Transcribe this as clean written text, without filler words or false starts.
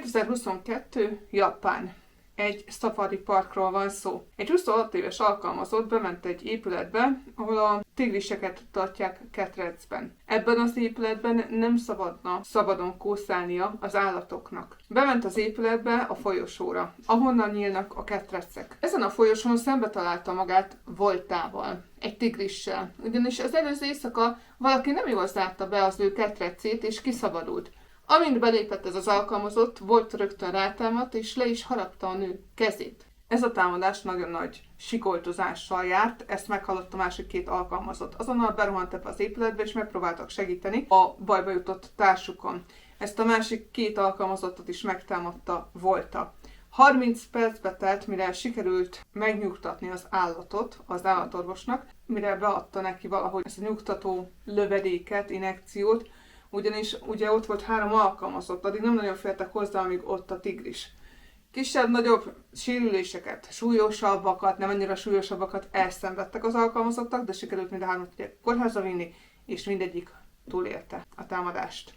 2022. Japán. Egy safari parkról van szó. Egy 26 éves alkalmazott bement egy épületbe, ahol a tigriseket tartják ketrecben. Ebben az épületben nem szabadna szabadon kószálnia az állatoknak. Bement az épületbe a folyosóra, ahonnan nyílnak a ketrecek. Ezen a folyosón szembe találta magát Voltával, egy tigrissel. Ugyanis az előző éjszaka valaki nem jól zárta be az ő ketrecét és kiszabadult. Amint belépett ez az alkalmazott, Volt rögtön rátámadt, és le is harapta a nő kezét. Ez a támadás nagyon nagy sikoltozással járt, ezt meghallott a másik két alkalmazott. Azonnal berohant ebbe az épületbe, és megpróbáltak segíteni a bajba jutott társukon. Ezt a másik két alkalmazottat is megtámadta Volta. 30 percbe telt, mire sikerült megnyugtatni az állatot, az állatorvosnak, mire beadta neki valahogy ezt a nyugtató lövedéket, injekciót, ugyanis ugye ott volt 3 alkalmazott, addig nem nagyon féltek hozzá, amíg ott a tigris. Kisebb-nagyobb sérüléseket, súlyosabbakat, nem annyira súlyosabbakat elszenvedtek az alkalmazottak, de sikerült mind a 3-at kórházba vinni, és mindegyik túlélte a támadást.